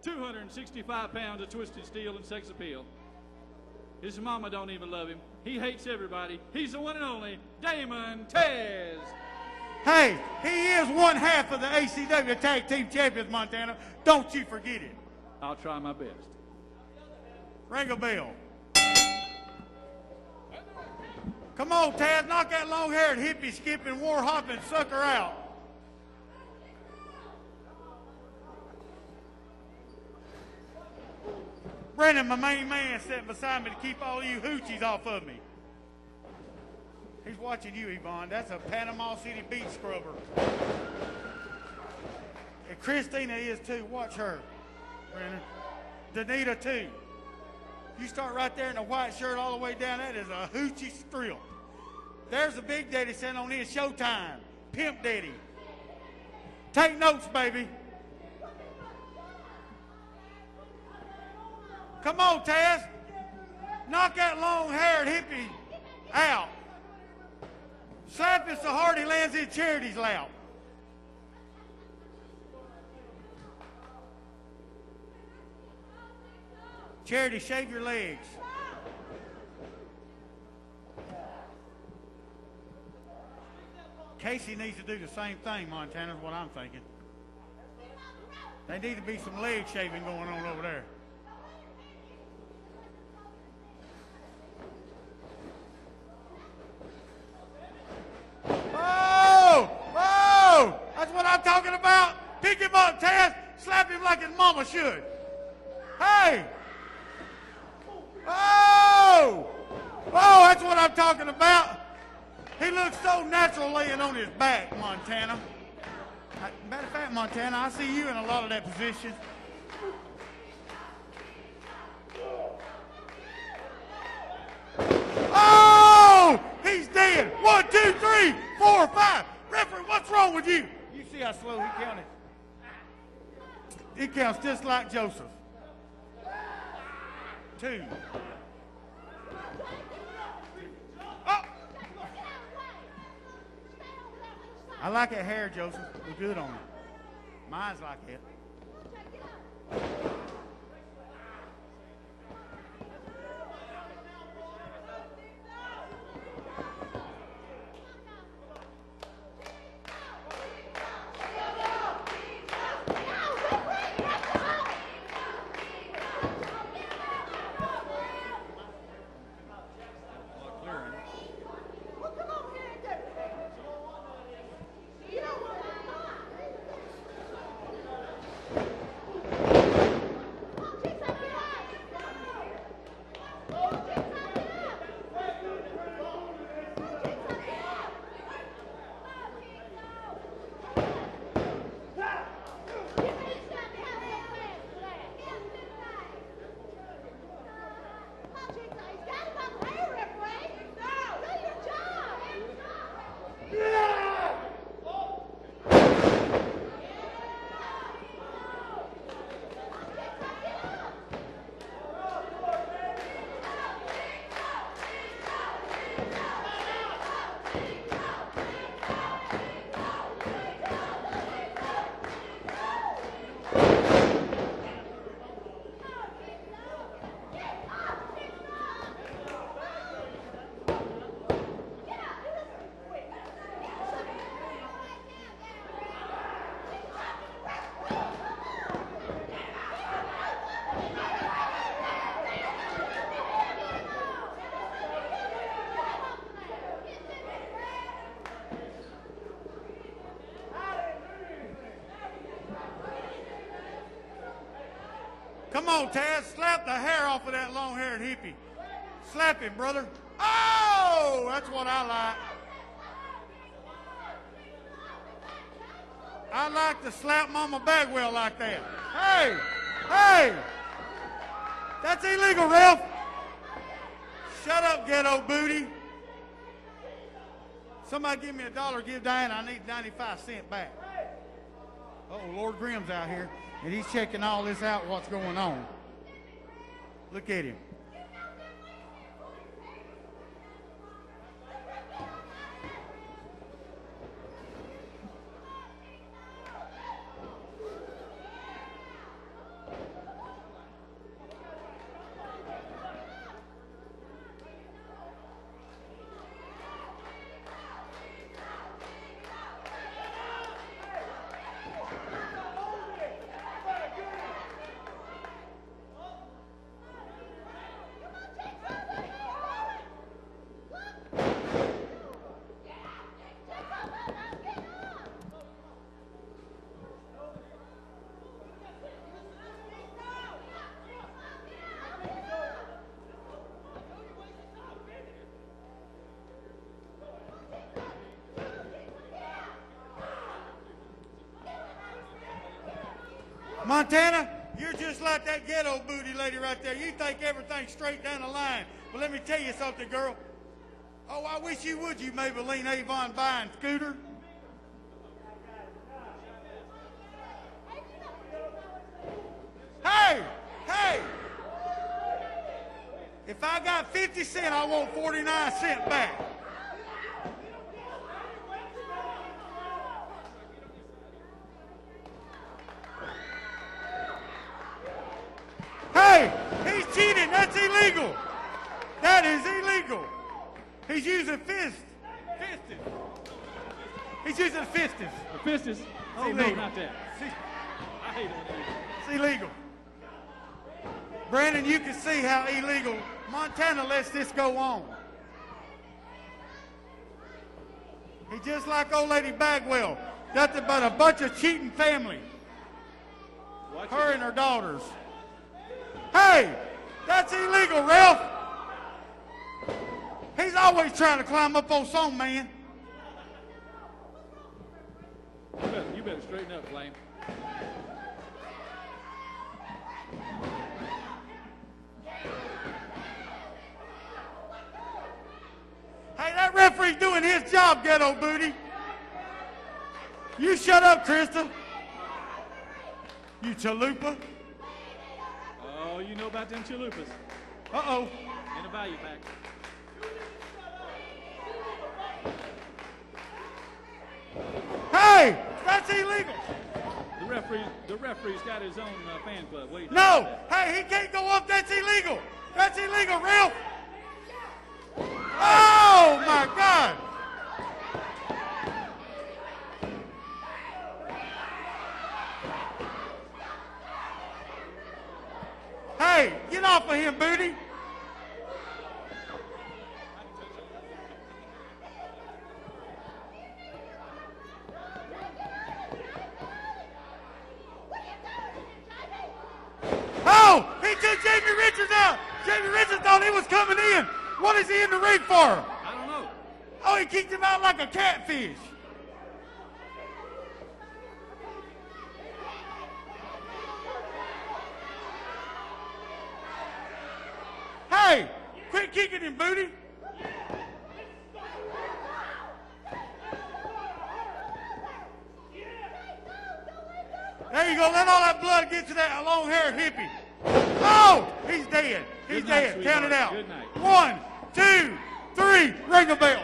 265 pounds of twisted steel and sex appeal. His mama don't even love him. He hates everybody. He's the one and only Damon Taz. Hey, he is one half of the ACW Tag Team Champions, Montana. Don't you forget it. I'll try my best. Ring a bell. Come on, Taz, knock that long-haired hippie skipping, war hopping sucker out. Brennan, my main man, sitting beside me to keep all you hoochies off of me. He's watching you, Yvonne. That's a Panama City beach scrubber. And Christina is too. Watch her, Brennan. Danita too. You start right there in the white shirt all the way down. That is a hoochie strip. There's a big daddy sitting on his Showtime. Pimp daddy. Take notes, baby. Come on, Taz. Knock that long-haired hippie out. Slap him so hard he lands in Charity's lap. Charity, shave your legs. Casey needs to do the same thing, Montana, is what I'm thinking. There needs to be some leg shaving going on over there. Oh! That's what I'm talking about. Pick him up, Taz. Slap him like his mama should. Hey! Oh! Oh, that's what I'm talking about. He looks so natural laying on his back, Montana. Matter of fact, Montana, I see you in a lot of that position. Oh! He's dead. 1, 2, 3, 4, 5. Referee, what's wrong with you? You see how slow he counted? He counts just like Joseph. 2. Oh! I like that hair, Joseph. Look good on it. Mine's like that. Come on, Taz. Slap the hair off of that long-haired hippie. Slap him, brother. Oh, that's what I like. I like to slap Mama Bagwell like that. Hey, hey. That's illegal, ref. Shut up, ghetto booty. Somebody give me $1, give Diana. I need 95 cents back. Uh-oh, Lord Grimm's out here, and he's checking all this out, what's going on. Look at him. Montana, you're just like that ghetto booty lady right there. You think everything's straight down the line. But let me tell you something, girl. Oh, I wish you would, you Maybelline Avon buying scooter. Hey, hey. If I got 50 cents, I want 49 cents back. Hey, he's cheating. That's illegal. That is illegal. He's using fist. Fisted. He's using fistus. The fistus? Oh, no, not that. I hate it when it's illegal. Brandon, you can see how illegal Montana lets this go on. He's just like old lady Bagwell. Nothing but a bunch of cheating family. Her and her daughters. Hey, that's illegal, Ralph. He's always trying to climb up on some man. You better straighten up, Flame. Hey, that referee's doing his job, ghetto booty. You shut up, Krista. You chalupa. Oh, you know about them chalupas. Uh-oh. In a value pack. Hey, that's illegal. The referee's got his own fan club. What do you think No, about that? hey, he can't go up. That's illegal. That's illegal, Ralph. Oh, my God. Hey, get off of him, booty. Oh, he took Jamie Richards out. Jamie Richards thought he was coming in. What is he in the ring for? I don't know. Oh, he kicked him out like a catfish. Hey, quit kicking him, booty. There you go. Let all that blood get to that long-haired hippie. Oh, he's dead. He's dead. Count it out. Good night. 1, 2, 3. Ring the bell.